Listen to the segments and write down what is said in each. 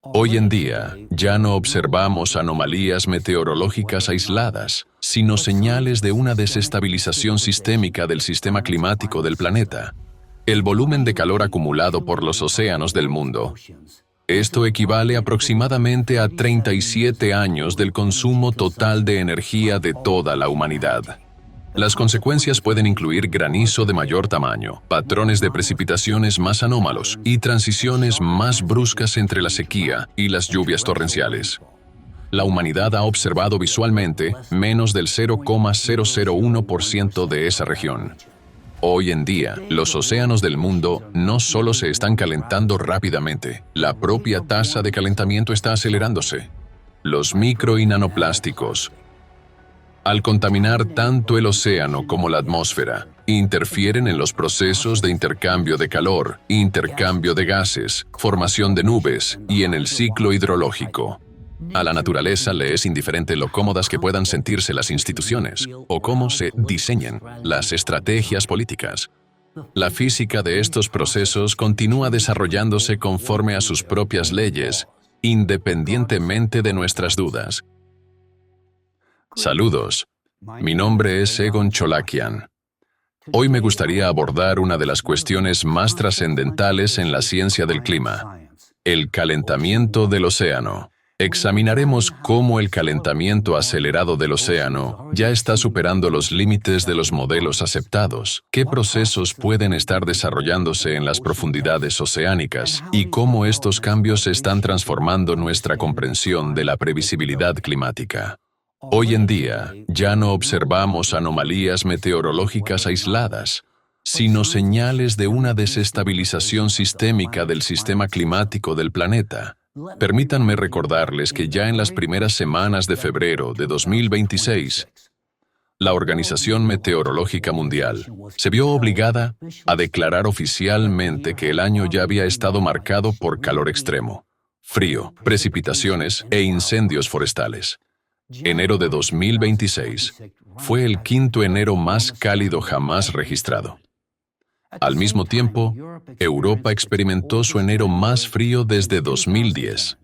Hoy en día, ya no observamos anomalías meteorológicas aisladas, sino señales de una desestabilización sistémica del sistema climático del planeta. El volumen de calor acumulado por los océanos del mundo. Esto equivale aproximadamente a 37 años del consumo total de energía de toda la humanidad. Las consecuencias pueden incluir granizo de mayor tamaño, patrones de precipitaciones más anómalos y transiciones más bruscas entre la sequía y las lluvias torrenciales. La humanidad ha observado visualmente menos del 0,001% de esa región. Hoy en día, los océanos del mundo no solo se están calentando rápidamente, la propia tasa de calentamiento está acelerándose. Los micro y nanoplásticos, al contaminar tanto el océano como la atmósfera, interfieren en los procesos de intercambio de calor, intercambio de gases, formación de nubes y en el ciclo hidrológico. A la naturaleza le es indiferente lo cómodas que puedan sentirse las instituciones o cómo se diseñen las estrategias políticas. La física de estos procesos continúa desarrollándose conforme a sus propias leyes, independientemente de nuestras dudas. Saludos, mi nombre es Egon Cholakian. Hoy me gustaría abordar una de las cuestiones más trascendentales en la ciencia del clima, el calentamiento del océano. Examinaremos cómo el calentamiento acelerado del océano ya está superando los límites de los modelos aceptados, qué procesos pueden estar desarrollándose en las profundidades oceánicas y cómo estos cambios están transformando nuestra comprensión de la previsibilidad climática. Hoy en día, ya no observamos anomalías meteorológicas aisladas, sino señales de una desestabilización sistémica del sistema climático del planeta. Permítanme recordarles que ya en las primeras semanas de febrero de 2026, la Organización Meteorológica Mundial se vio obligada a declarar oficialmente que el año ya había estado marcado por calor extremo, frío, precipitaciones e incendios forestales. Enero de 2026 fue el quinto enero más cálido jamás registrado. Al mismo tiempo, Europa experimentó su enero más frío desde 2010.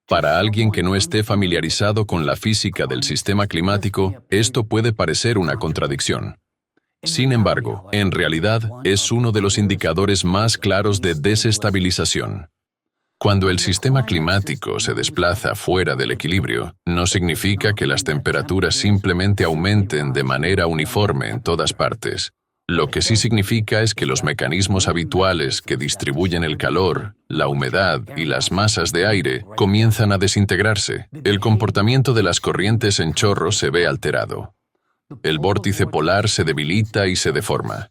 Para alguien que no esté familiarizado con la física del sistema climático, esto puede parecer una contradicción. Sin embargo, en realidad, es uno de los indicadores más claros de desestabilización. Cuando el sistema climático se desplaza fuera del equilibrio, no significa que las temperaturas simplemente aumenten de manera uniforme en todas partes. Lo que sí significa es que los mecanismos habituales que distribuyen el calor, la humedad y las masas de aire comienzan a desintegrarse. El comportamiento de las corrientes en chorro se ve alterado. El vórtice polar se debilita y se deforma.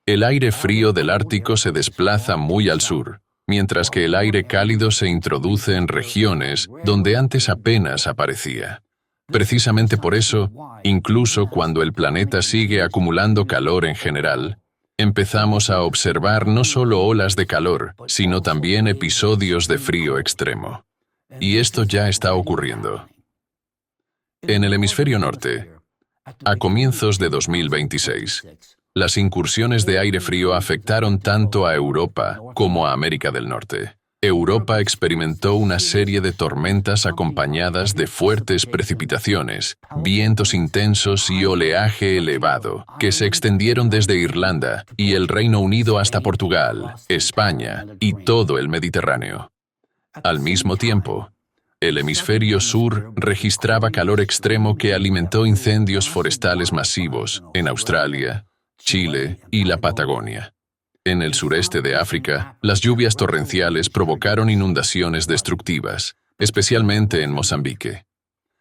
El aire frío del Ártico se desplaza muy al sur, mientras que el aire cálido se introduce en regiones donde antes apenas aparecía. Precisamente por eso, incluso cuando el planeta sigue acumulando calor en general, empezamos a observar no solo olas de calor, sino también episodios de frío extremo. Y esto ya está ocurriendo. En el hemisferio norte, a comienzos de 2026, las incursiones de aire frío afectaron tanto a Europa como a América del Norte. Europa experimentó una serie de tormentas acompañadas de fuertes precipitaciones, vientos intensos y oleaje elevado, que se extendieron desde Irlanda y el Reino Unido hasta Portugal, España y todo el Mediterráneo. Al mismo tiempo, el hemisferio sur registraba calor extremo que alimentó incendios forestales masivos en Australia, Chile y la Patagonia. En el sureste de África, las lluvias torrenciales provocaron inundaciones destructivas, especialmente en Mozambique.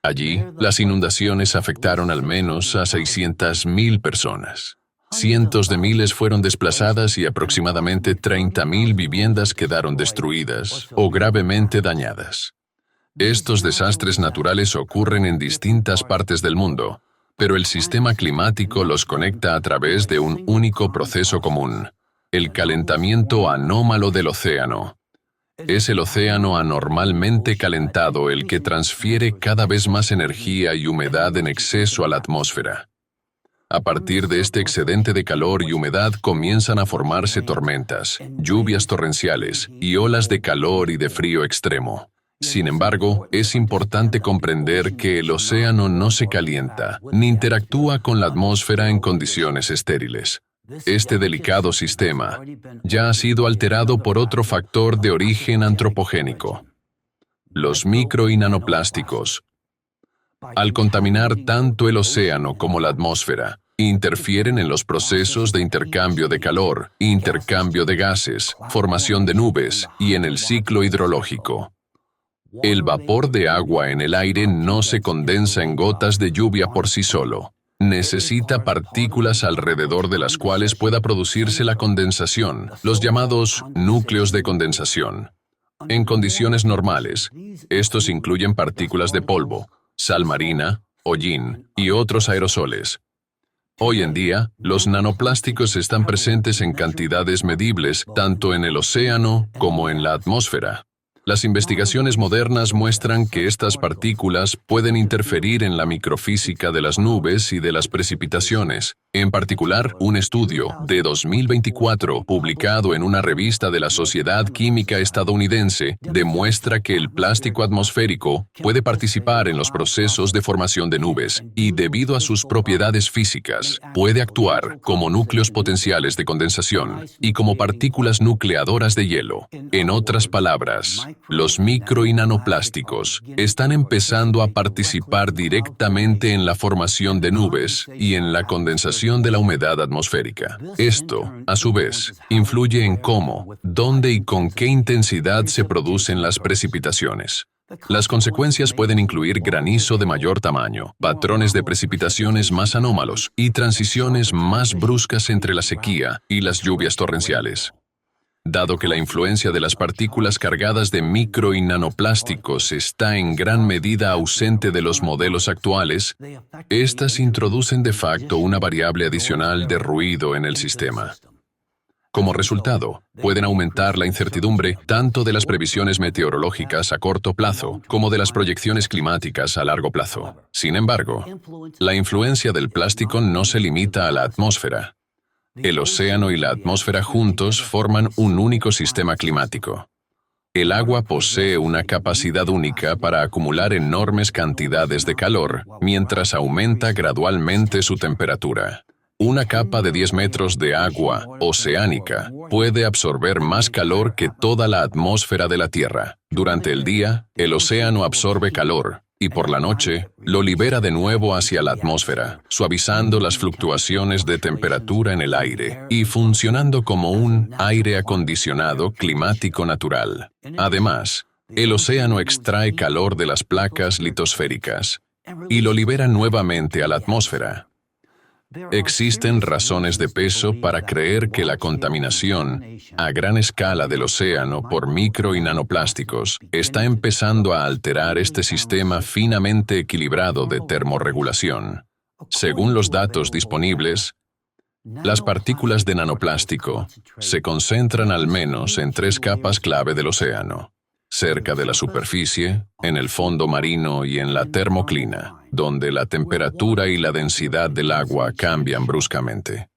Allí, las inundaciones afectaron al menos a 600.000 personas. Cientos de miles fueron desplazadas y aproximadamente 30.000 viviendas quedaron destruidas o gravemente dañadas. Estos desastres naturales ocurren en distintas partes del mundo, pero el sistema climático los conecta a través de un único proceso común: el calentamiento anómalo del océano. Es el océano anormalmente calentado el que transfiere cada vez más energía y humedad en exceso a la atmósfera. A partir de este excedente de calor y humedad comienzan a formarse tormentas, lluvias torrenciales y olas de calor y de frío extremo. Sin embargo, es importante comprender que el océano no se calienta ni interactúa con la atmósfera en condiciones estériles. Este delicado sistema ya ha sido alterado por otro factor de origen antropogénico: los micro y nanoplásticos. Al contaminar tanto el océano como la atmósfera, interfieren en los procesos de intercambio de calor, intercambio de gases, formación de nubes y en el ciclo hidrológico. El vapor de agua en el aire no se condensa en gotas de lluvia por sí solo. Necesita partículas alrededor de las cuales pueda producirse la condensación, los llamados núcleos de condensación. En condiciones normales, estos incluyen partículas de polvo, sal marina, hollín y otros aerosoles. Hoy en día, los nanoplásticos están presentes en cantidades medibles tanto en el océano como en la atmósfera. Las investigaciones modernas muestran que estas partículas pueden interferir en la microfísica de las nubes y de las precipitaciones. En particular, un estudio de 2024, publicado en una revista de la Sociedad Química Estadounidense, demuestra que el plástico atmosférico puede participar en los procesos de formación de nubes y, debido a sus propiedades físicas, puede actuar como núcleos potenciales de condensación y como partículas nucleadoras de hielo. En otras palabras, los micro y nanoplásticos están empezando a participar directamente en la formación de nubes y en la condensación de la humedad atmosférica. Esto, a su vez, influye en cómo, dónde y con qué intensidad se producen las precipitaciones. Las consecuencias pueden incluir granizo de mayor tamaño, patrones de precipitaciones más anómalos y transiciones más bruscas entre la sequía y las lluvias torrenciales. Dado que la influencia de las partículas cargadas de micro y nanoplásticos está en gran medida ausente de los modelos actuales, estas introducen de facto una variable adicional de ruido en el sistema. Como resultado, pueden aumentar la incertidumbre tanto de las previsiones meteorológicas a corto plazo como de las proyecciones climáticas a largo plazo. Sin embargo, la influencia del plástico no se limita a la atmósfera. El océano y la atmósfera juntos forman un único sistema climático. El agua posee una capacidad única para acumular enormes cantidades de calor mientras aumenta gradualmente su temperatura. Una capa de 10 metros de agua oceánica puede absorber más calor que toda la atmósfera de la Tierra. Durante el día, el océano absorbe calor y por la noche lo libera de nuevo hacia la atmósfera, suavizando las fluctuaciones de temperatura en el aire y funcionando como un aire acondicionado climático natural. Además, el océano extrae calor de las placas litosféricas y lo libera nuevamente a la atmósfera. Existen razones de peso para creer que la contaminación a gran escala del océano por micro y nanoplásticos está empezando a alterar este sistema finamente equilibrado de termorregulación. Según los datos disponibles, las partículas de nanoplástico se concentran al menos en 3 capas clave del océano: cerca de la superficie, en el fondo marino y en la termoclina, donde la temperatura y la densidad del agua cambian bruscamente.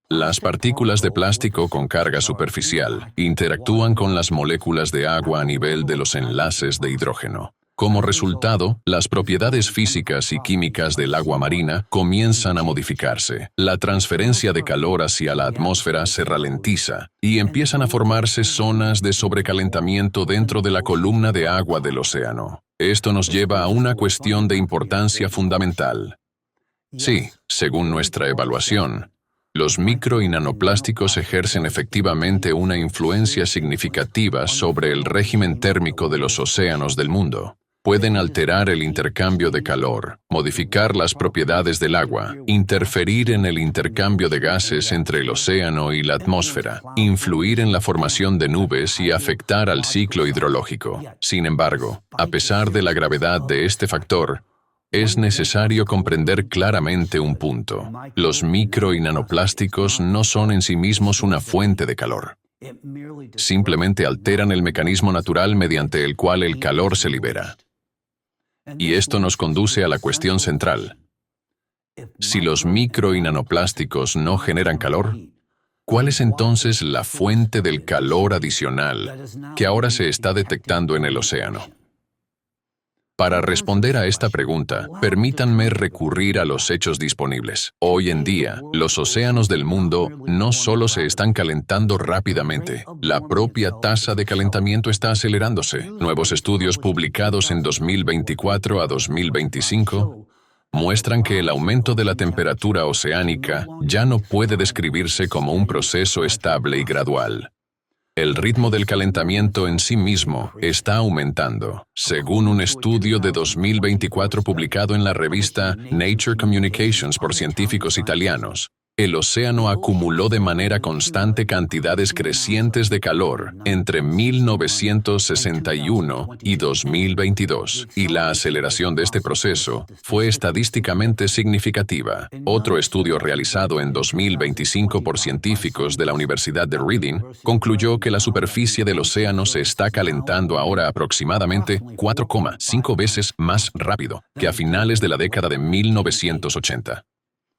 Las partículas de plástico con carga superficial interactúan con las moléculas de agua a nivel de los enlaces de hidrógeno. Como resultado, las propiedades físicas y químicas del agua marina comienzan a modificarse. La transferencia de calor hacia la atmósfera se ralentiza y empiezan a formarse zonas de sobrecalentamiento dentro de la columna de agua del océano. Esto nos lleva a una cuestión de importancia fundamental. Sí, según nuestra evaluación, los micro y nanoplásticos ejercen efectivamente una influencia significativa sobre el régimen térmico de los océanos del mundo. Pueden alterar el intercambio de calor, modificar las propiedades del agua, interferir en el intercambio de gases entre el océano y la atmósfera, influir en la formación de nubes y afectar al ciclo hidrológico. Sin embargo, a pesar de la gravedad de este factor, es necesario comprender claramente un punto: los micro y nanoplásticos no son en sí mismos una fuente de calor. Simplemente alteran el mecanismo natural mediante el cual el calor se libera. Y esto nos conduce a la cuestión central. Si los micro y nanoplásticos no generan calor, ¿cuál es entonces la fuente del calor adicional que ahora se está detectando en el océano? Para responder a esta pregunta, permítanme recurrir a los hechos disponibles. Hoy en día, los océanos del mundo no solo se están calentando rápidamente, la propia tasa de calentamiento está acelerándose. Nuevos estudios publicados en 2024 a 2025 muestran que el aumento de la temperatura oceánica ya no puede describirse como un proceso estable y gradual. El ritmo del calentamiento en sí mismo está aumentando. Según un estudio de 2024 publicado en la revista Nature Communications por científicos italianos, el océano acumuló de manera constante cantidades crecientes de calor entre 1961 y 2022, y la aceleración de este proceso fue estadísticamente significativa. Otro estudio realizado en 2025 por científicos de la Universidad de Reading concluyó que la superficie del océano se está calentando ahora aproximadamente 4,5 veces más rápido que a finales de la década de 1980.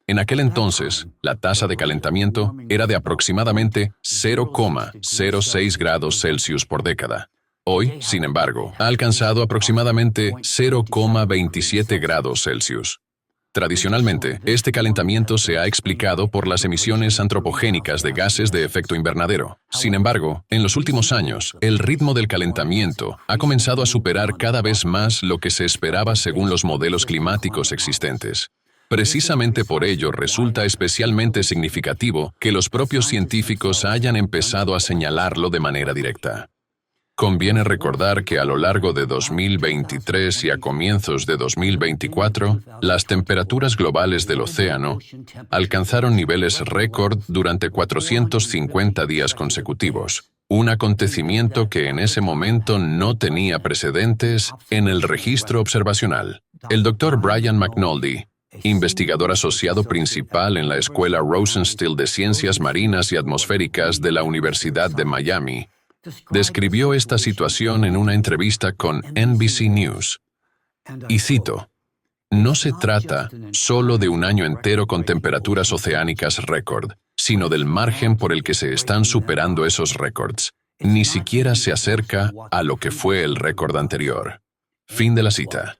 En aquel entonces, la tasa de calentamiento era de aproximadamente 0,06 grados Celsius por década. Hoy, sin embargo, ha alcanzado aproximadamente 0,27 grados Celsius. Tradicionalmente, este calentamiento se ha explicado por las emisiones antropogénicas de gases de efecto invernadero. Sin embargo, en los últimos años, el ritmo del calentamiento ha comenzado a superar cada vez más lo que se esperaba según los modelos climáticos existentes. Precisamente por ello resulta especialmente significativo que los propios científicos hayan empezado a señalarlo de manera directa. Conviene recordar que a lo largo de 2023 y a comienzos de 2024, las temperaturas globales del océano alcanzaron niveles récord durante 450 días consecutivos, un acontecimiento que en ese momento no tenía precedentes en el registro observacional. El Dr. Brian McNulty, investigador asociado principal en la Escuela Rosenstiel de Ciencias Marinas y Atmosféricas de la Universidad de Miami, describió esta situación en una entrevista con NBC News. Y cito, "No se trata solo de un año entero con temperaturas oceánicas récord, sino del margen por el que se están superando esos récords. Ni siquiera se acerca a lo que fue el récord anterior". Fin de la cita.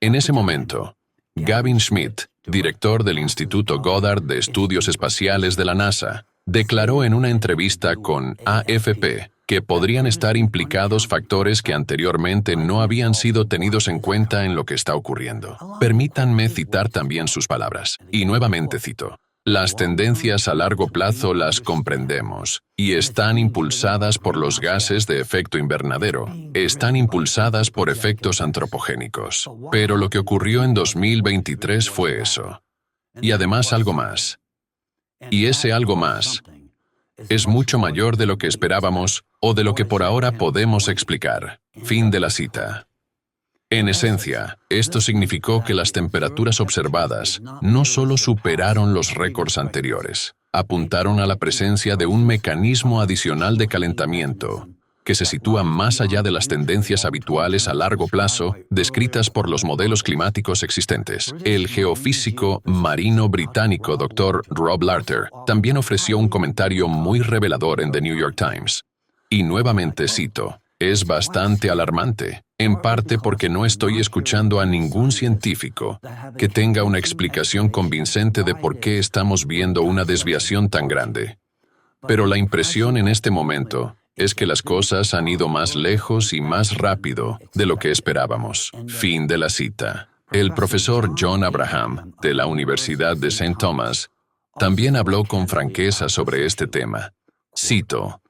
En ese momento, Gavin Schmidt, director del Instituto Goddard de Estudios Espaciales de la NASA, declaró en una entrevista con AFP que podrían estar implicados factores que anteriormente no habían sido tenidos en cuenta en lo que está ocurriendo. Permítanme citar también sus palabras. Y nuevamente cito, "Las tendencias a largo plazo las comprendemos y están impulsadas por los gases de efecto invernadero, están impulsadas por efectos antropogénicos. Pero lo que ocurrió en 2023 fue eso. Y además algo más. Y ese algo más es mucho mayor de lo que esperábamos o de lo que por ahora podemos explicar". Fin de la cita. En esencia, esto significó que las temperaturas observadas no solo superaron los récords anteriores, apuntaron a la presencia de un mecanismo adicional de calentamiento que se sitúa más allá de las tendencias habituales a largo plazo descritas por los modelos climáticos existentes. El geofísico marino británico Dr. Rob Larter también ofreció un comentario muy revelador en The New York Times. Y nuevamente cito, "Es bastante alarmante, en parte porque no estoy escuchando a ningún científico que tenga una explicación convincente de por qué estamos viendo una desviación tan grande. Pero la impresión en este momento es que las cosas han ido más lejos y más rápido de lo que esperábamos". Fin de la cita. El profesor John Abraham, de la Universidad de St. Thomas, también habló con franqueza sobre este tema. Cito,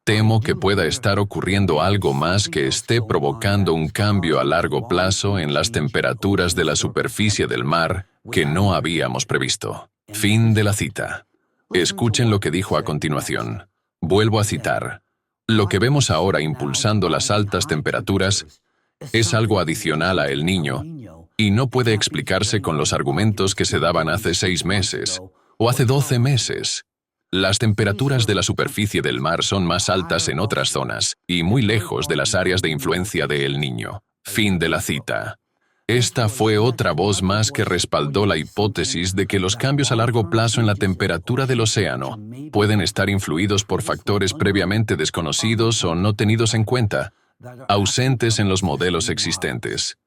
"Temo que pueda estar ocurriendo algo más que esté provocando un cambio a largo plazo en las temperaturas de la superficie del mar que no habíamos previsto". Fin de la cita. Escuchen lo que dijo a continuación. Vuelvo a citar. "Lo que vemos ahora impulsando las altas temperaturas es algo adicional a El Niño y no puede explicarse con los argumentos que se daban hace 6 meses o hace 12 meses. Las temperaturas de la superficie del mar son más altas en otras zonas y muy lejos de las áreas de influencia de El Niño". Fin de la cita. Esta fue otra voz más que respaldó la hipótesis de que los cambios a largo plazo en la temperatura del océano pueden estar influidos por factores previamente desconocidos o no tenidos en cuenta, ausentes en los modelos existentes.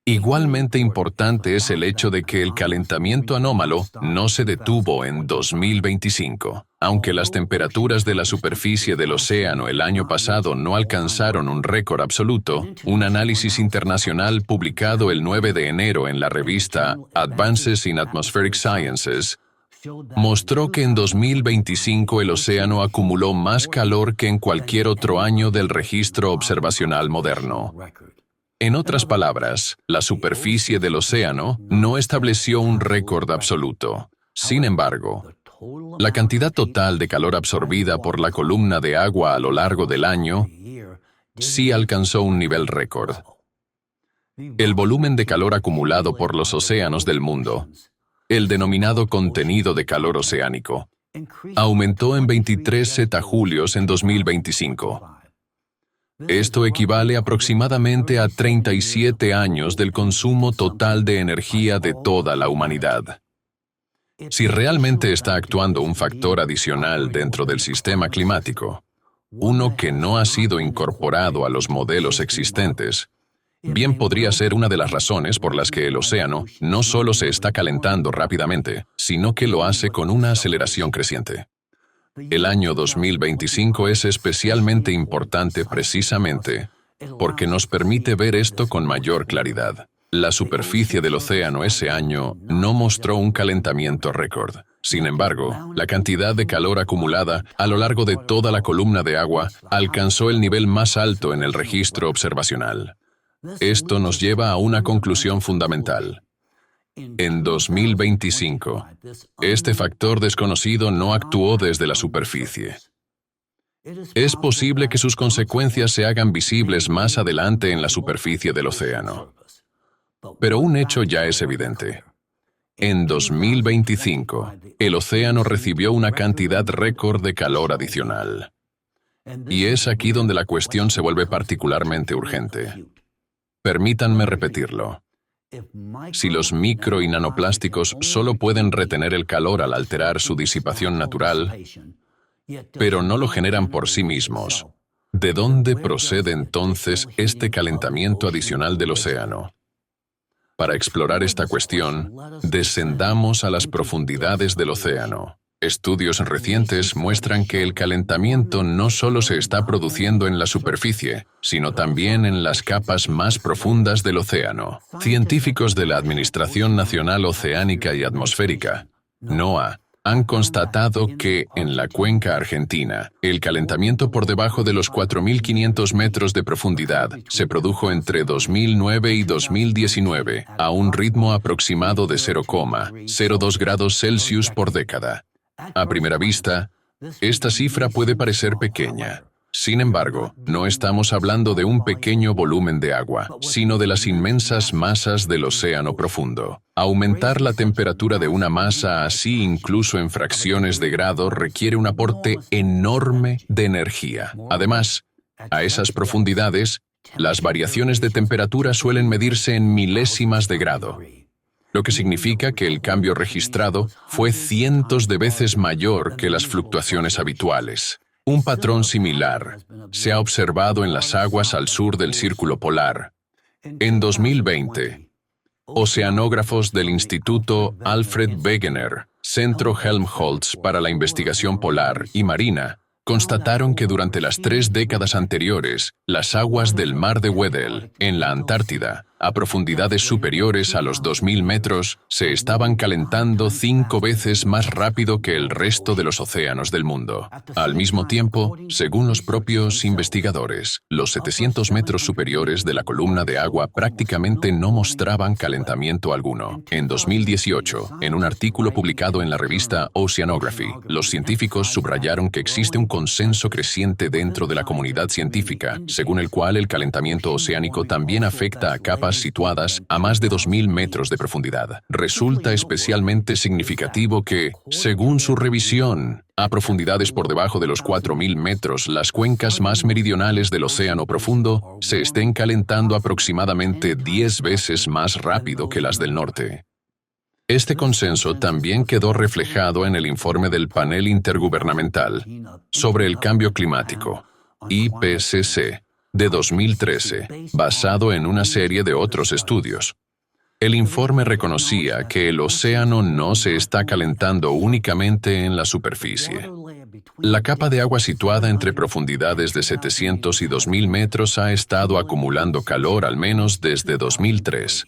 Igualmente importante es el hecho de que el calentamiento anómalo no se detuvo en 2025. Aunque las temperaturas de la superficie del océano el año pasado no alcanzaron un récord absoluto, un análisis internacional publicado el 9 de enero en la revista Advances in Atmospheric Sciences mostró que en 2025 el océano acumuló más calor que en cualquier otro año del registro observacional moderno. En otras palabras, la superficie del océano no estableció un récord absoluto. Sin embargo, la cantidad total de calor absorbida por la columna de agua a lo largo del año sí alcanzó un nivel récord. El volumen de calor acumulado por los océanos del mundo, el denominado contenido de calor oceánico, aumentó en 23 zetajulios en 2025. Esto equivale aproximadamente a 37 años del consumo total de energía de toda la humanidad. Si realmente está actuando un factor adicional dentro del sistema climático, uno que no ha sido incorporado a los modelos existentes, bien podría ser una de las razones por las que el océano no solo se está calentando rápidamente, sino que lo hace con una aceleración creciente. El año 2025 es especialmente importante precisamente porque nos permite ver esto con mayor claridad. La superficie del océano ese año no mostró un calentamiento récord. Sin embargo, la cantidad de calor acumulada a lo largo de toda la columna de agua alcanzó el nivel más alto en el registro observacional. Esto nos lleva a una conclusión fundamental. En 2025, este factor desconocido no actuó desde la superficie. Es posible que sus consecuencias se hagan visibles más adelante en la superficie del océano. Pero un hecho ya es evidente. En 2025, el océano recibió una cantidad récord de calor adicional. Y es aquí donde la cuestión se vuelve particularmente urgente. Permítanme repetirlo. Si los micro y nanoplásticos solo pueden retener el calor al alterar su disipación natural, pero no lo generan por sí mismos, ¿de dónde procede entonces este calentamiento adicional del océano? Para explorar esta cuestión, descendamos a las profundidades del océano. Estudios recientes muestran que el calentamiento no solo se está produciendo en la superficie, sino también en las capas más profundas del océano. Científicos de la Administración Nacional Oceánica y Atmosférica, NOAA, han constatado que, en la cuenca argentina, el calentamiento por debajo de los 4.500 metros de profundidad se produjo entre 2009 y 2019, a un ritmo aproximado de 0,02 grados Celsius por década. A primera vista, esta cifra puede parecer pequeña. Sin embargo, no estamos hablando de un pequeño volumen de agua, sino de las inmensas masas del océano profundo. Aumentar la temperatura de una masa así, incluso en fracciones de grado, requiere un aporte enorme de energía. Además, a esas profundidades, las variaciones de temperatura suelen medirse en milésimas de grado, lo que significa que el cambio registrado fue cientos de veces mayor que las fluctuaciones habituales. Un patrón similar se ha observado en las aguas al sur del Círculo Polar. En 2020, oceanógrafos del Instituto Alfred Wegener, Centro Helmholtz para la Investigación Polar y Marina, constataron que durante las 3 décadas anteriores, las aguas del mar de Weddell, en la Antártida, a profundidades superiores a los 2.000 metros, se estaban calentando 5 veces más rápido que el resto de los océanos del mundo. Al mismo tiempo, según los propios investigadores, los 700 metros superiores de la columna de agua prácticamente no mostraban calentamiento alguno. En 2018, en un artículo publicado en la revista Oceanography, los científicos subrayaron que existe un consenso creciente dentro de la comunidad científica, según el cual el calentamiento oceánico también afecta a capas aguas situadas a más de 2.000 metros de profundidad. Resulta especialmente significativo que, según su revisión, a profundidades por debajo de los 4.000 metros, las cuencas más meridionales del océano profundo se estén calentando aproximadamente 10 veces más rápido que las del norte. Este consenso también quedó reflejado en el informe del Panel Intergubernamental sobre el Cambio Climático, IPCC, de 2013, basado en una serie de otros estudios. El informe reconocía que el océano no se está calentando únicamente en la superficie. La capa de agua situada entre profundidades de 700 y 2.000 metros ha estado acumulando calor al menos desde 2003.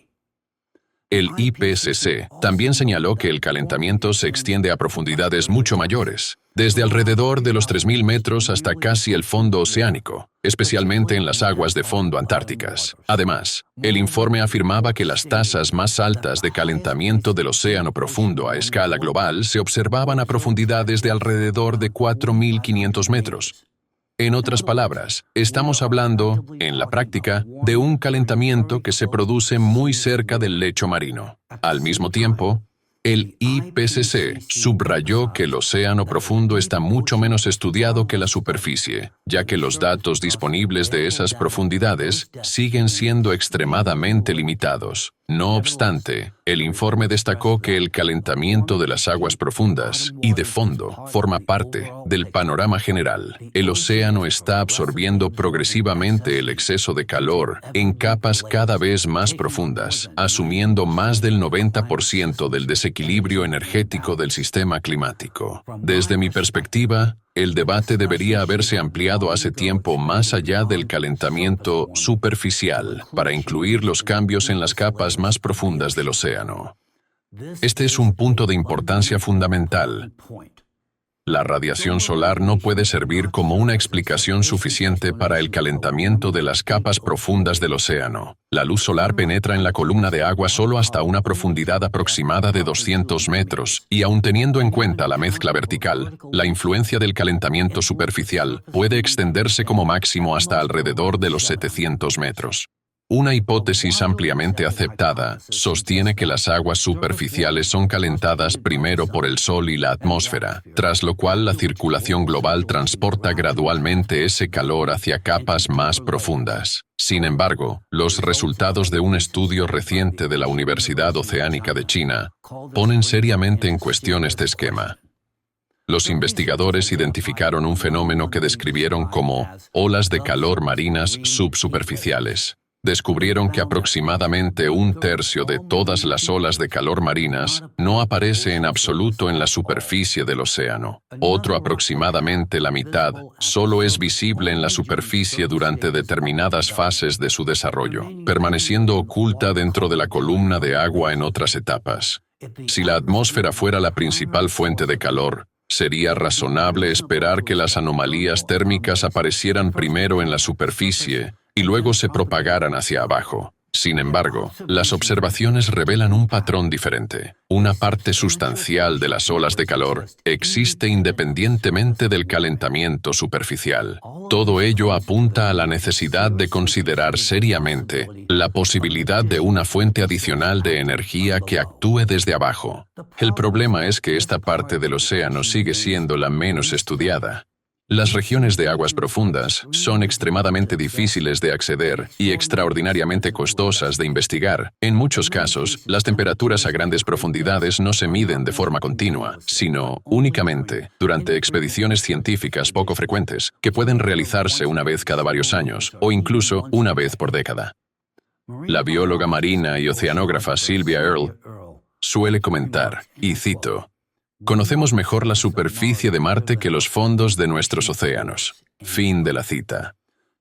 El IPCC también señaló que el calentamiento se extiende a profundidades mucho mayores, desde alrededor de los 3.000 metros hasta casi el fondo oceánico, especialmente en las aguas de fondo antárticas. Además, el informe afirmaba que las tasas más altas de calentamiento del océano profundo a escala global se observaban a profundidades de alrededor de 4.500 metros. En otras palabras, estamos hablando, en la práctica, de un calentamiento que se produce muy cerca del lecho marino. Al mismo tiempo, el IPCC subrayó que el océano profundo está mucho menos estudiado que la superficie, ya que los datos disponibles de esas profundidades siguen siendo extremadamente limitados. No obstante, el informe destacó que el calentamiento de las aguas profundas y de fondo forma parte del panorama general. El océano está absorbiendo progresivamente el exceso de calor en capas cada vez más profundas, asumiendo más del 90% del desequilibrio energético del sistema climático. Desde mi perspectiva, el debate debería haberse ampliado hace tiempo más allá del calentamiento superficial para incluir los cambios en las capas más profundas del océano. Este es un punto de importancia fundamental. La radiación solar no puede servir como una explicación suficiente para el calentamiento de las capas profundas del océano. La luz solar penetra en la columna de agua solo hasta una profundidad aproximada de 200 metros, y aun teniendo en cuenta la mezcla vertical, la influencia del calentamiento superficial puede extenderse como máximo hasta alrededor de los 700 metros. Una hipótesis ampliamente aceptada sostiene que las aguas superficiales son calentadas primero por el Sol y la atmósfera, tras lo cual la circulación global transporta gradualmente ese calor hacia capas más profundas. Sin embargo, los resultados de un estudio reciente de la Universidad Oceánica de China ponen seriamente en cuestión este esquema. Los investigadores identificaron un fenómeno que describieron como olas de calor marinas subsuperficiales. Descubrieron que aproximadamente un tercio de todas las olas de calor marinas no aparece en absoluto en la superficie del océano. Otro aproximadamente la mitad solo es visible en la superficie durante determinadas fases de su desarrollo, permaneciendo oculta dentro de la columna de agua en otras etapas. Si la atmósfera fuera la principal fuente de calor, sería razonable esperar que las anomalías térmicas aparecieran primero en la superficie y luego se propagaran hacia abajo. Sin embargo, las observaciones revelan un patrón diferente. Una parte sustancial de las olas de calor existe independientemente del calentamiento superficial. Todo ello apunta a la necesidad de considerar seriamente la posibilidad de una fuente adicional de energía que actúe desde abajo. El problema es que esta parte del océano sigue siendo la menos estudiada. Las regiones de aguas profundas son extremadamente difíciles de acceder y extraordinariamente costosas de investigar. En muchos casos, las temperaturas a grandes profundidades no se miden de forma continua, sino únicamente durante expediciones científicas poco frecuentes, que pueden realizarse una vez cada varios años o incluso una vez por década. La bióloga marina y oceanógrafa Sylvia Earle suele comentar, y cito, «Conocemos mejor la superficie de Marte que los fondos de nuestros océanos». Fin de la cita.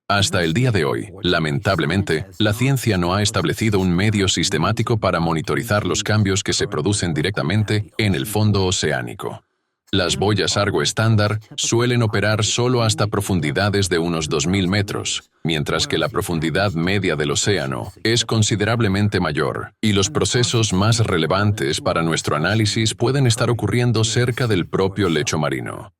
Hasta el día de hoy, lamentablemente, la ciencia no ha establecido un medio sistemático para monitorizar los cambios que se producen directamente en el fondo oceánico. Las boyas Argo estándar suelen operar solo hasta profundidades de unos 2.000 metros, mientras que la profundidad media del océano es considerablemente mayor, y los procesos más relevantes para nuestro análisis pueden estar ocurriendo cerca del propio lecho marino.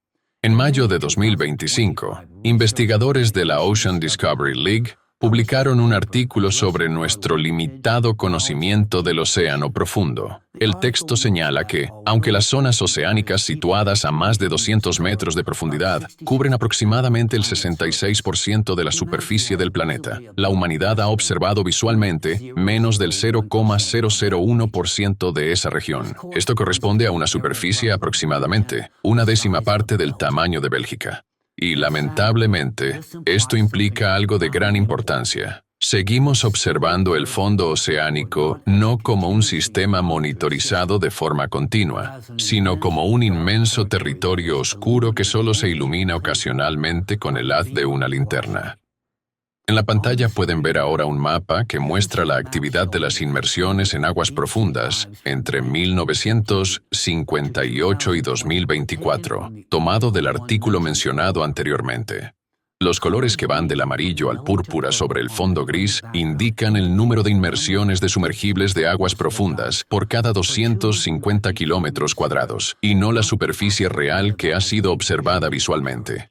En mayo de 2025, investigadores de la Ocean Discovery League publicaron un artículo sobre nuestro limitado conocimiento del océano profundo. El texto señala que, aunque las zonas oceánicas situadas a más de 200 metros de profundidad cubren aproximadamente el 66% de la superficie del planeta, la humanidad ha observado visualmente menos del 0,001% de esa región. Esto corresponde a una superficie aproximadamente una décima parte del tamaño de Bélgica. Y, lamentablemente, esto implica algo de gran importancia. Seguimos observando el fondo oceánico no como un sistema monitorizado de forma continua, sino como un inmenso territorio oscuro que solo se ilumina ocasionalmente con el haz de una linterna. En la pantalla pueden ver ahora un mapa que muestra la actividad de las inmersiones en aguas profundas entre 1958 y 2024, tomado del artículo mencionado anteriormente. Los colores que van del amarillo al púrpura sobre el fondo gris indican el número de inmersiones de sumergibles de aguas profundas por cada 250 kilómetros cuadrados, y no la superficie real que ha sido observada visualmente.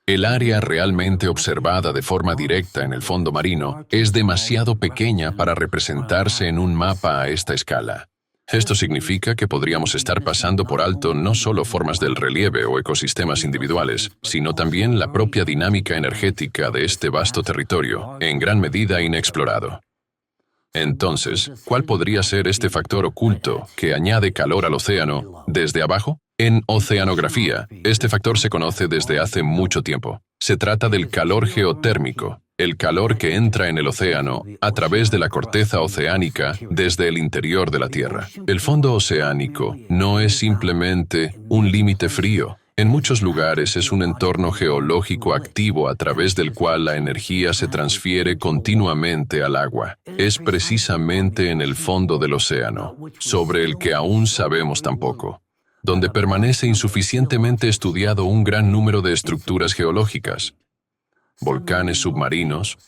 El área realmente observada de forma directa en el fondo marino es demasiado pequeña para representarse en un mapa a esta escala. Esto significa que podríamos estar pasando por alto no solo formas del relieve o ecosistemas individuales, sino también la propia dinámica energética de este vasto territorio, en gran medida inexplorado. Entonces, ¿cuál podría ser este factor oculto que añade calor al océano desde abajo? En oceanografía, este factor se conoce desde hace mucho tiempo. Se trata del calor geotérmico, el calor que entra en el océano a través de la corteza oceánica desde el interior de la Tierra. El fondo oceánico no es simplemente un límite frío. En muchos lugares es un entorno geológico activo a través del cual la energía se transfiere continuamente al agua. Es precisamente en el fondo del océano, sobre el que aún sabemos tan poco, donde permanece insuficientemente estudiado un gran número de estructuras geológicas: volcanes submarinos,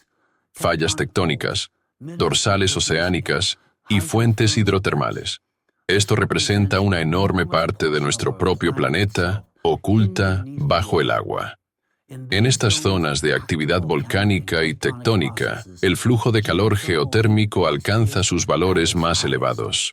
fallas tectónicas, dorsales oceánicas y fuentes hidrotermales. Esto representa una enorme parte de nuestro propio planeta oculta bajo el agua. En estas zonas de actividad volcánica y tectónica, el flujo de calor geotérmico alcanza sus valores más elevados.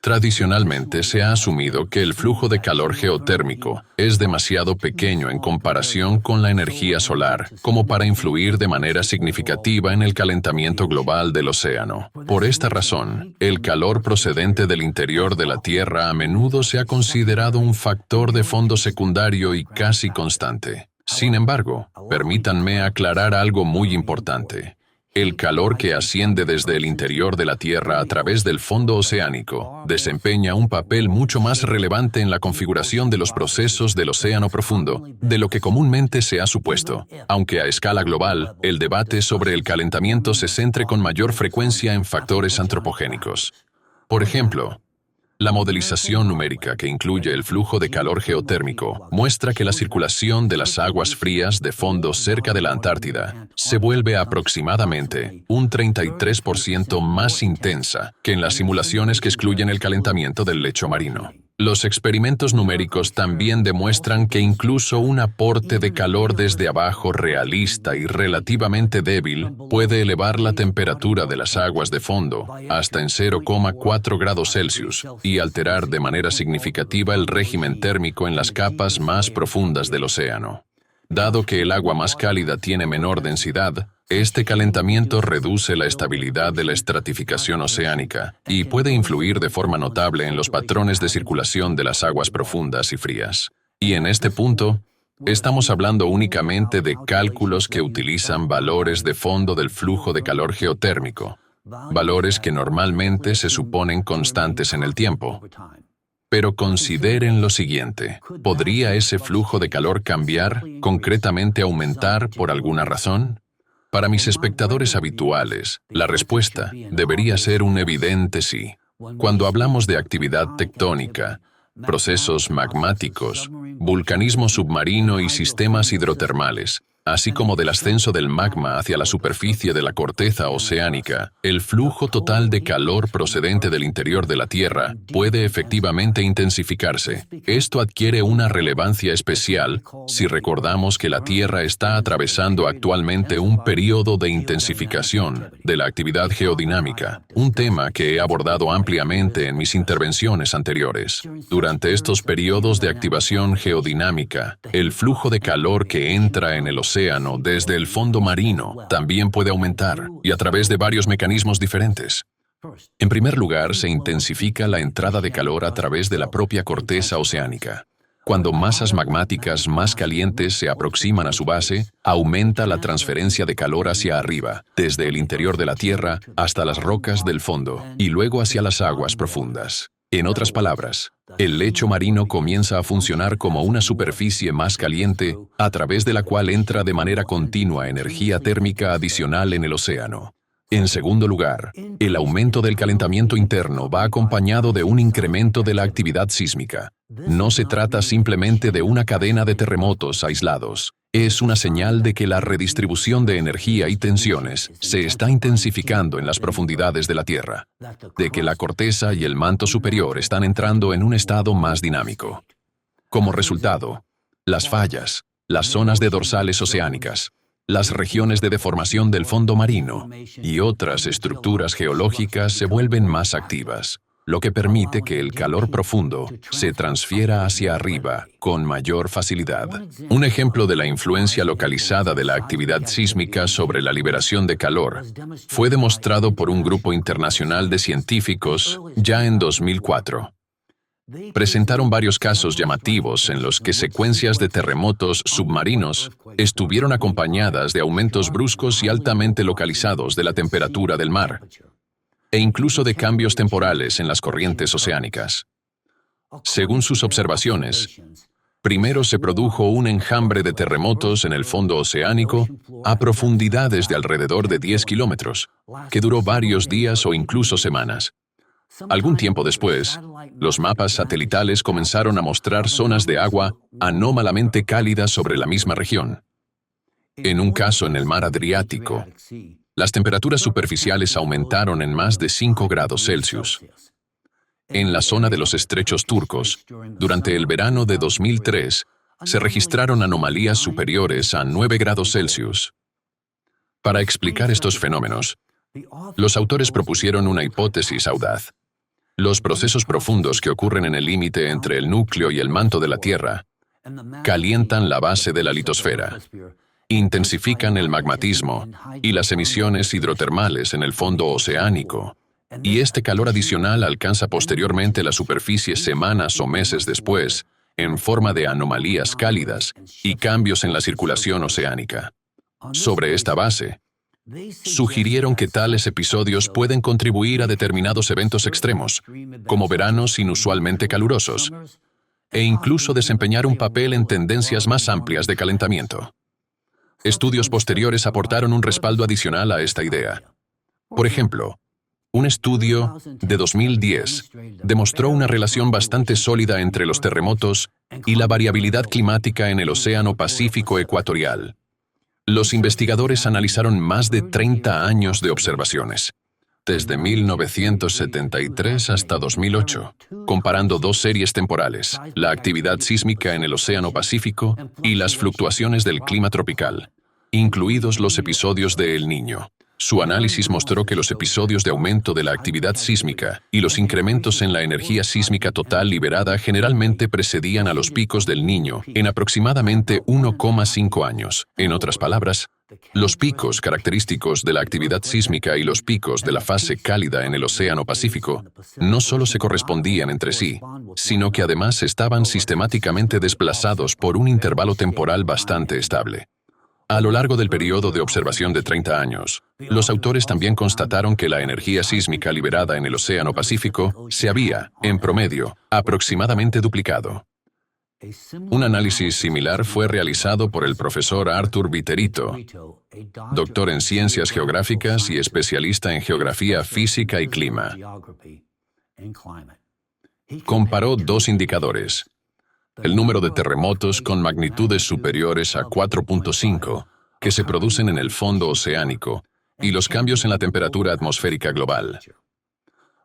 Tradicionalmente se ha asumido que el flujo de calor geotérmico es demasiado pequeño en comparación con la energía solar, como para influir de manera significativa en el calentamiento global del océano. Por esta razón, el calor procedente del interior de la Tierra a menudo se ha considerado un factor de fondo secundario y casi constante. Sin embargo, permítanme aclarar algo muy importante. El calor que asciende desde el interior de la Tierra a través del fondo oceánico desempeña un papel mucho más relevante en la configuración de los procesos del océano profundo de lo que comúnmente se ha supuesto, aunque a escala global, el debate sobre el calentamiento se centre con mayor frecuencia en factores antropogénicos. Por ejemplo, la modelización numérica que incluye el flujo de calor geotérmico muestra que la circulación de las aguas frías de fondo cerca de la Antártida se vuelve aproximadamente un 33% más intensa que en las simulaciones que excluyen el calentamiento del lecho marino. Los experimentos numéricos también demuestran que incluso un aporte de calor desde abajo realista y relativamente débil puede elevar la temperatura de las aguas de fondo hasta en 0,4 grados Celsius y alterar de manera significativa el régimen térmico en las capas más profundas del océano. Dado que el agua más cálida tiene menor densidad, este calentamiento reduce la estabilidad de la estratificación oceánica y puede influir de forma notable en los patrones de circulación de las aguas profundas y frías. Y en este punto, estamos hablando únicamente de cálculos que utilizan valores de fondo del flujo de calor geotérmico, valores que normalmente se suponen constantes en el tiempo. Pero consideren lo siguiente: ¿podría ese flujo de calor cambiar, concretamente aumentar por alguna razón? Para mis espectadores habituales, la respuesta debería ser un evidente sí. Cuando hablamos de actividad tectónica, procesos magmáticos, vulcanismo submarino y sistemas hidrotermales, así como del ascenso del magma hacia la superficie de la corteza oceánica, el flujo total de calor procedente del interior de la Tierra puede efectivamente intensificarse. Esto adquiere una relevancia especial si recordamos que la Tierra está atravesando actualmente un periodo de intensificación de la actividad geodinámica, un tema que he abordado ampliamente en mis intervenciones anteriores. Durante estos periodos de activación geodinámica, el flujo de calor que entra en el océano desde el fondo marino también puede aumentar, y a través de varios mecanismos diferentes. En primer lugar, se intensifica la entrada de calor a través de la propia corteza oceánica. Cuando masas magmáticas más calientes se aproximan a su base, aumenta la transferencia de calor hacia arriba, desde el interior de la Tierra hasta las rocas del fondo, y luego hacia las aguas profundas. En otras palabras, el lecho marino comienza a funcionar como una superficie más caliente, a través de la cual entra de manera continua energía térmica adicional en el océano. En segundo lugar, el aumento del calentamiento interno va acompañado de un incremento de la actividad sísmica. No se trata simplemente de una cadena de terremotos aislados. Es una señal de que la redistribución de energía y tensiones se está intensificando en las profundidades de la Tierra, de que la corteza y el manto superior están entrando en un estado más dinámico. Como resultado, las fallas, las zonas de dorsales oceánicas, las regiones de deformación del fondo marino y otras estructuras geológicas se vuelven más activas, lo que permite que el calor profundo se transfiera hacia arriba con mayor facilidad. Un ejemplo de la influencia localizada de la actividad sísmica sobre la liberación de calor fue demostrado por un grupo internacional de científicos ya en 2004. Presentaron varios casos llamativos en los que secuencias de terremotos submarinos estuvieron acompañadas de aumentos bruscos y altamente localizados de la temperatura del mar, e incluso de cambios temporales en las corrientes oceánicas. Según sus observaciones, primero se produjo un enjambre de terremotos en el fondo oceánico a profundidades de alrededor de 10 kilómetros, que duró varios días o incluso semanas. Algún tiempo después, los mapas satelitales comenzaron a mostrar zonas de agua anómalamente cálidas sobre la misma región. En un caso en el mar Adriático, las temperaturas superficiales aumentaron en más de 5 grados Celsius. En la zona de los estrechos turcos, durante el verano de 2003, se registraron anomalías superiores a 9 grados Celsius. Para explicar estos fenómenos, los autores propusieron una hipótesis audaz. Los procesos profundos que ocurren en el límite entre el núcleo y el manto de la Tierra calientan la base de la litosfera, intensifican el magmatismo y las emisiones hidrotermales en el fondo oceánico, y este calor adicional alcanza posteriormente la superficie semanas o meses después, en forma de anomalías cálidas y cambios en la circulación oceánica. Sobre esta base, sugirieron que tales episodios pueden contribuir a determinados eventos extremos, como veranos inusualmente calurosos, e incluso desempeñar un papel en tendencias más amplias de calentamiento. Estudios posteriores aportaron un respaldo adicional a esta idea. Por ejemplo, un estudio de 2010 demostró una relación bastante sólida entre los terremotos y la variabilidad climática en el Océano Pacífico ecuatorial. Los investigadores analizaron más de 30 años de observaciones, desde 1973 hasta 2008, comparando dos series temporales, la actividad sísmica en el Océano Pacífico y las fluctuaciones del clima tropical, incluidos los episodios de El Niño. Su análisis mostró que los episodios de aumento de la actividad sísmica y los incrementos en la energía sísmica total liberada generalmente precedían a los picos del Niño en aproximadamente 1,5 años. En otras palabras, los picos característicos de la actividad sísmica y los picos de la fase cálida en el Océano Pacífico no solo se correspondían entre sí, sino que además estaban sistemáticamente desplazados por un intervalo temporal bastante estable. A lo largo del periodo de observación de 30 años, los autores también constataron que la energía sísmica liberada en el Océano Pacífico se había, en promedio, aproximadamente duplicado. Un análisis similar fue realizado por el profesor Arthur Viterito, doctor en Ciencias Geográficas y especialista en Geografía Física y Clima. Comparó dos indicadores: el número de terremotos con magnitudes superiores a 4.5 que se producen en el fondo oceánico y los cambios en la temperatura atmosférica global.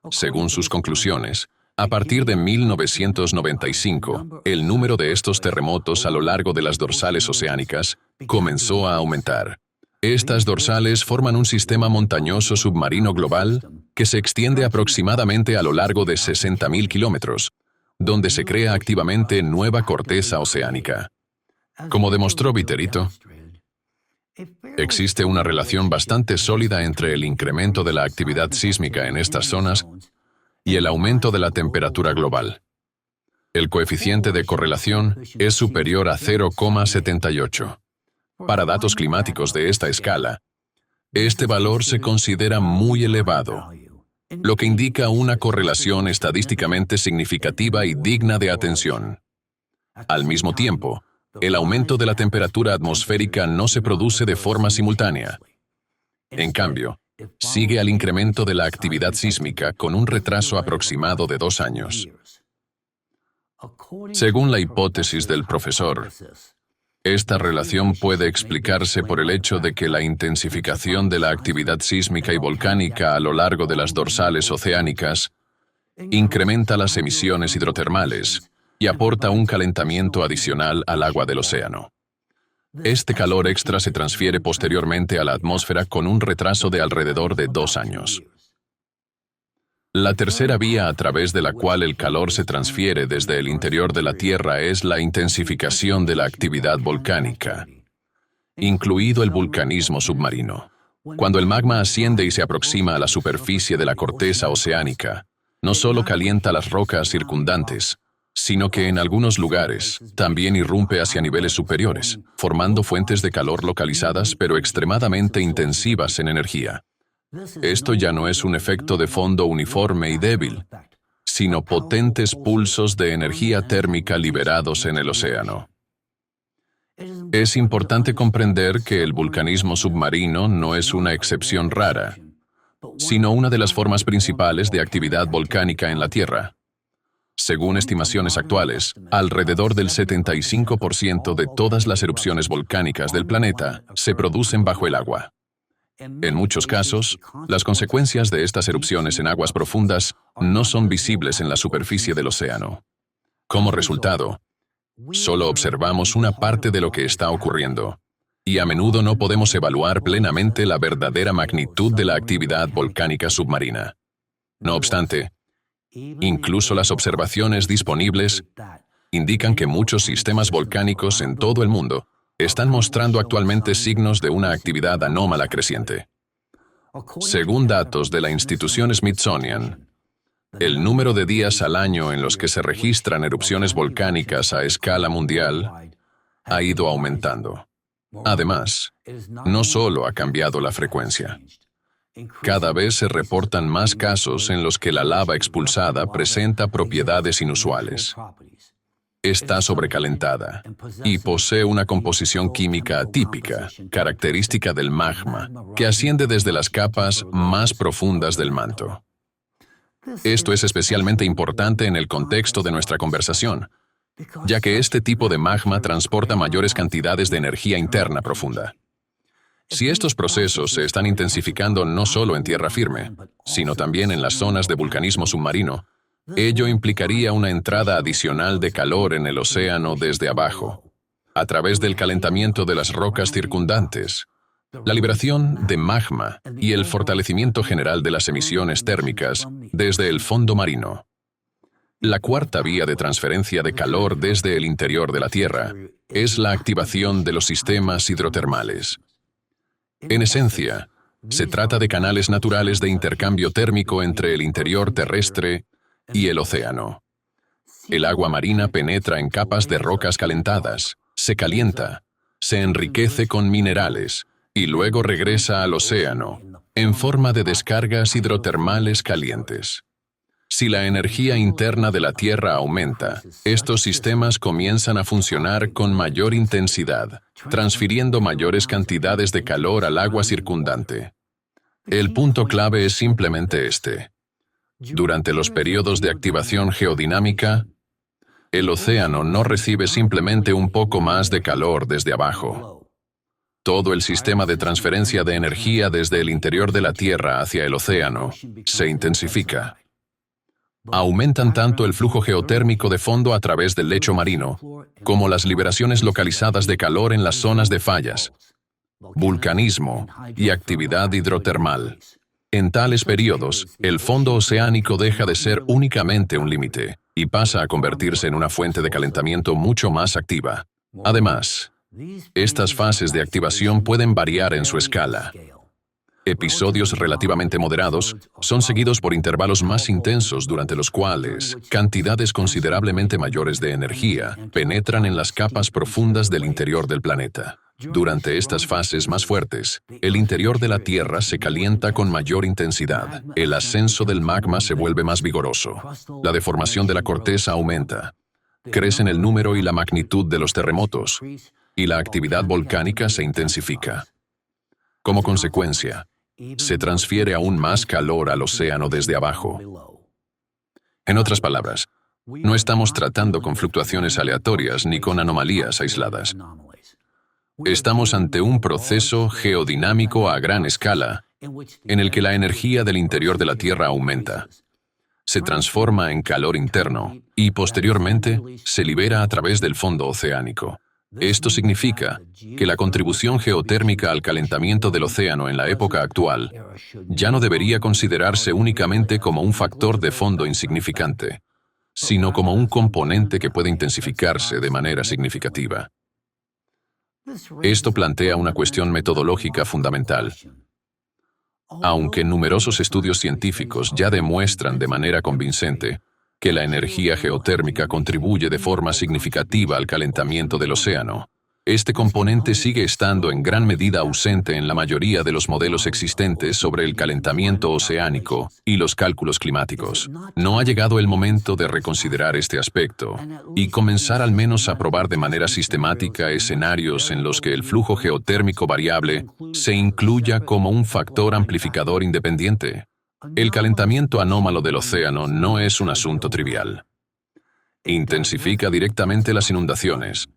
Según sus conclusiones, a partir de 1995, el número de estos terremotos a lo largo de las dorsales oceánicas comenzó a aumentar. Estas dorsales forman un sistema montañoso submarino global que se extiende aproximadamente a lo largo de 60.000 kilómetros, donde se crea activamente nueva corteza oceánica. Como demostró Viterito, existe una relación bastante sólida entre el incremento de la actividad sísmica en estas zonas y el aumento de la temperatura global. El coeficiente de correlación es superior a 0,78. Para datos climáticos de esta escala, este valor se considera muy elevado, lo que indica una correlación estadísticamente significativa y digna de atención. Al mismo tiempo, el aumento de la temperatura atmosférica no se produce de forma simultánea. En cambio, sigue al incremento de la actividad sísmica con un retraso aproximado de 2 años. Según la hipótesis del profesor, esta relación puede explicarse por el hecho de que la intensificación de la actividad sísmica y volcánica a lo largo de las dorsales oceánicas incrementa las emisiones hidrotermales y aporta un calentamiento adicional al agua del océano. Este calor extra se transfiere posteriormente a la atmósfera con un retraso de alrededor de 2 años. La tercera vía a través de la cual el calor se transfiere desde el interior de la Tierra es la intensificación de la actividad volcánica, incluido el vulcanismo submarino. Cuando el magma asciende y se aproxima a la superficie de la corteza oceánica, no solo calienta las rocas circundantes, sino que en algunos lugares también irrumpe hacia niveles superiores, formando fuentes de calor localizadas pero extremadamente intensivas en energía. Esto ya no es un efecto de fondo uniforme y débil, sino potentes pulsos de energía térmica liberados en el océano. Es importante comprender que el vulcanismo submarino no es una excepción rara, sino una de las formas principales de actividad volcánica en la Tierra. Según estimaciones actuales, alrededor del 75% de todas las erupciones volcánicas del planeta se producen bajo el agua. En muchos casos, las consecuencias de estas erupciones en aguas profundas no son visibles en la superficie del océano. Como resultado, solo observamos una parte de lo que está ocurriendo, y a menudo no podemos evaluar plenamente la verdadera magnitud de la actividad volcánica submarina. No obstante, incluso las observaciones disponibles indican que muchos sistemas volcánicos en todo el mundo están mostrando actualmente signos de una actividad anómala creciente. Según datos de la institución Smithsonian, el número de días al año en los que se registran erupciones volcánicas a escala mundial ha ido aumentando. Además, no solo ha cambiado la frecuencia. Cada vez se reportan más casos en los que la lava expulsada presenta propiedades inusuales. Está sobrecalentada y posee una composición química atípica, característica del magma, que asciende desde las capas más profundas del manto. Esto es especialmente importante en el contexto de nuestra conversación, ya que este tipo de magma transporta mayores cantidades de energía interna profunda. Si estos procesos se están intensificando no solo en tierra firme, sino también en las zonas de vulcanismo submarino, ello implicaría una entrada adicional de calor en el océano desde abajo, a través del calentamiento de las rocas circundantes, la liberación de magma y el fortalecimiento general de las emisiones térmicas desde el fondo marino. La cuarta vía de transferencia de calor desde el interior de la Tierra es la activación de los sistemas hidrotermales. En esencia, se trata de canales naturales de intercambio térmico entre el interior terrestre y el océano. El agua marina penetra en capas de rocas calentadas, se calienta, se enriquece con minerales y luego regresa al océano en forma de descargas hidrotermales calientes. Si la energía interna de la Tierra aumenta, estos sistemas comienzan a funcionar con mayor intensidad, transfiriendo mayores cantidades de calor al agua circundante. El punto clave es simplemente este. Durante los periodos de activación geodinámica, el océano no recibe simplemente un poco más de calor desde abajo. Todo el sistema de transferencia de energía desde el interior de la Tierra hacia el océano se intensifica. Aumentan tanto el flujo geotérmico de fondo a través del lecho marino, como las liberaciones localizadas de calor en las zonas de fallas, vulcanismo y actividad hidrotermal. En tales periodos, el fondo oceánico deja de ser únicamente un límite y pasa a convertirse en una fuente de calentamiento mucho más activa. Además, estas fases de activación pueden variar en su escala. Episodios relativamente moderados son seguidos por intervalos más intensos durante los cuales cantidades considerablemente mayores de energía penetran en las capas profundas del interior del planeta. Durante estas fases más fuertes, el interior de la Tierra se calienta con mayor intensidad, el ascenso del magma se vuelve más vigoroso, la deformación de la corteza aumenta, crecen el número y la magnitud de los terremotos, y la actividad volcánica se intensifica. Como consecuencia, se transfiere aún más calor al océano desde abajo. En otras palabras, no estamos tratando con fluctuaciones aleatorias ni con anomalías aisladas. Estamos ante un proceso geodinámico a gran escala, en el que la energía del interior de la Tierra aumenta, se transforma en calor interno y posteriormente se libera a través del fondo oceánico. Esto significa que la contribución geotérmica al calentamiento del océano en la época actual ya no debería considerarse únicamente como un factor de fondo insignificante, sino como un componente que puede intensificarse de manera significativa. Esto plantea una cuestión metodológica fundamental. Aunque numerosos estudios científicos ya demuestran de manera convincente que la energía geotérmica contribuye de forma significativa al calentamiento del océano, este componente sigue estando en gran medida ausente en la mayoría de los modelos existentes sobre el calentamiento oceánico y los cálculos climáticos. No ha llegado el momento de reconsiderar este aspecto y comenzar al menos a probar de manera sistemática escenarios en los que el flujo geotérmico variable se incluya como un factor amplificador independiente. El calentamiento anómalo del océano no es un asunto trivial. Intensifica directamente las inundaciones,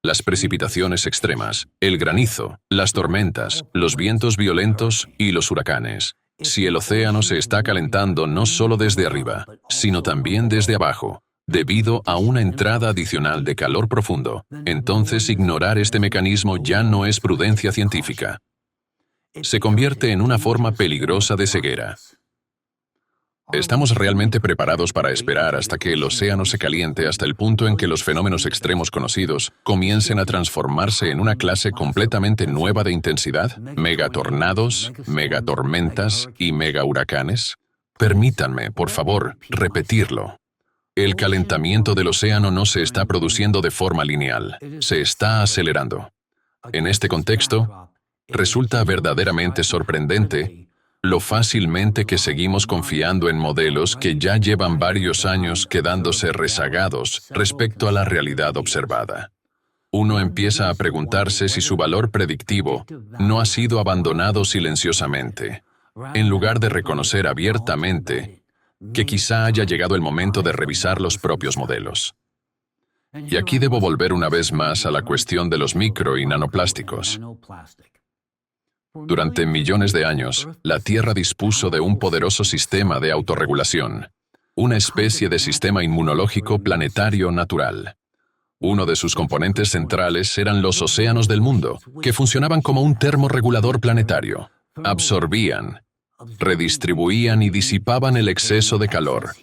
las precipitaciones extremas, el granizo, las tormentas, los vientos violentos y los huracanes. Si el océano se está calentando no solo desde arriba, sino también desde abajo, debido a una entrada adicional de calor profundo, entonces ignorar este mecanismo ya no es prudencia científica. Se convierte en una forma peligrosa de ceguera. ¿Estamos realmente preparados para esperar hasta que el océano se caliente hasta el punto en que los fenómenos extremos conocidos comiencen a transformarse en una clase completamente nueva de intensidad? ¿Megatornados, megatormentas y megahuracanes? Permítanme, por favor, repetirlo. El calentamiento del océano no se está produciendo de forma lineal, se está acelerando. En este contexto, resulta verdaderamente sorprendente lo fácilmente que seguimos confiando en modelos que ya llevan varios años quedándose rezagados respecto a la realidad observada. Uno empieza a preguntarse si su valor predictivo no ha sido abandonado silenciosamente, en lugar de reconocer abiertamente que quizá haya llegado el momento de revisar los propios modelos. Y aquí debo volver una vez más a la cuestión de los micro y nanoplásticos. Durante millones de años, la Tierra dispuso de un poderoso sistema de autorregulación, una especie de sistema inmunológico planetario natural. Uno de sus componentes centrales eran los océanos del mundo, que funcionaban como un termorregulador planetario. Absorbían, redistribuían y disipaban el exceso de calor,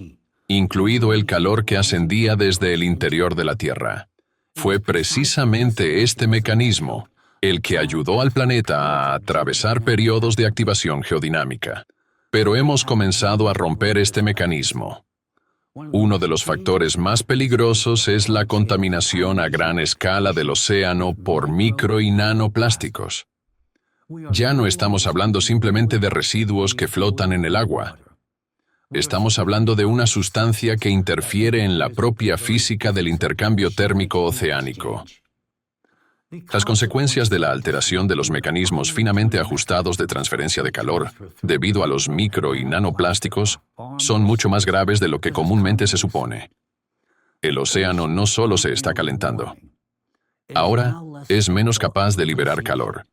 incluido el calor que ascendía desde el interior de la Tierra. Fue precisamente este mecanismo el que ayudó al planeta a atravesar periodos de activación geodinámica. Pero hemos comenzado a romper este mecanismo. Uno de los factores más peligrosos es la contaminación a gran escala del océano por micro y nanoplásticos. Ya no estamos hablando simplemente de residuos que flotan en el agua. Estamos hablando de una sustancia que interfiere en la propia física del intercambio térmico oceánico. Las consecuencias de la alteración de los mecanismos finamente ajustados de transferencia de calor, debido a los micro y nanoplásticos, son mucho más graves de lo que comúnmente se supone. El océano no solo se está calentando. Ahora es menos capaz de liberar calor.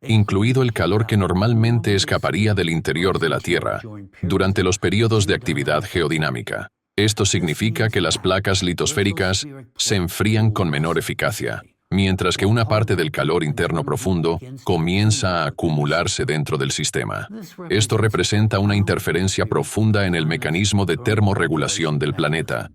incluido el calor que normalmente escaparía del interior de la Tierra durante los periodos de actividad geodinámica. Esto significa que las placas litosféricas se enfrían con menor eficacia, mientras que una parte del calor interno profundo comienza a acumularse dentro del sistema. Esto representa una interferencia profunda en el mecanismo de termorregulación del planeta,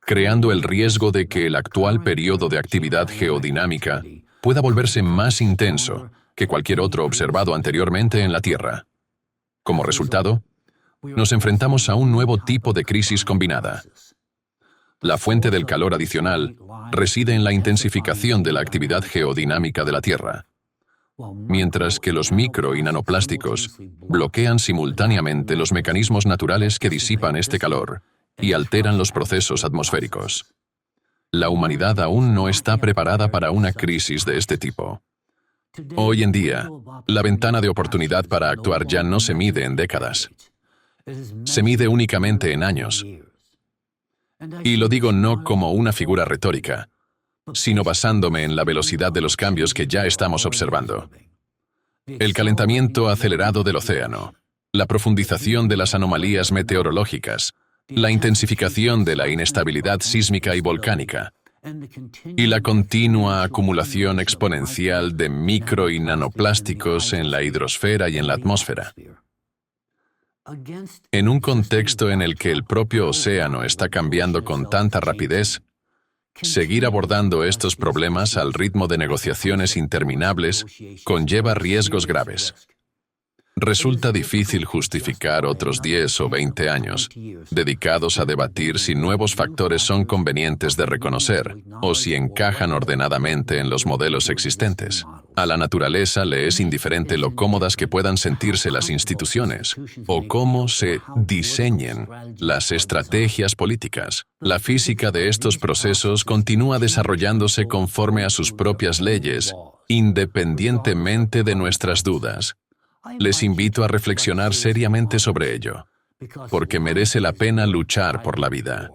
creando el riesgo de que el actual periodo de actividad geodinámica pueda volverse más intenso que cualquier otro observado anteriormente en la Tierra. Como resultado, nos enfrentamos a un nuevo tipo de crisis combinada. La fuente del calor adicional reside en la intensificación de la actividad geodinámica de la Tierra, mientras que los micro y nanoplásticos bloquean simultáneamente los mecanismos naturales que disipan este calor y alteran los procesos atmosféricos. La humanidad aún no está preparada para una crisis de este tipo. Hoy en día, la ventana de oportunidad para actuar ya no se mide en décadas. Se mide únicamente en años. Y lo digo no como una figura retórica, sino basándome en la velocidad de los cambios que ya estamos observando. El calentamiento acelerado del océano, la profundización de las anomalías meteorológicas, la intensificación de la inestabilidad sísmica y volcánica, y la continua acumulación exponencial de micro y nanoplásticos en la hidrosfera y en la atmósfera. En un contexto en el que el propio océano está cambiando con tanta rapidez, seguir abordando estos problemas al ritmo de negociaciones interminables conlleva riesgos graves. Resulta difícil justificar otros 10 o 20 años dedicados a debatir si nuevos factores son convenientes de reconocer o si encajan ordenadamente en los modelos existentes. A la naturaleza le es indiferente lo cómodas que puedan sentirse las instituciones o cómo se diseñen las estrategias políticas. La física de estos procesos continúa desarrollándose conforme a sus propias leyes, independientemente de nuestras dudas. Les invito a reflexionar seriamente sobre ello, porque merece la pena luchar por la vida.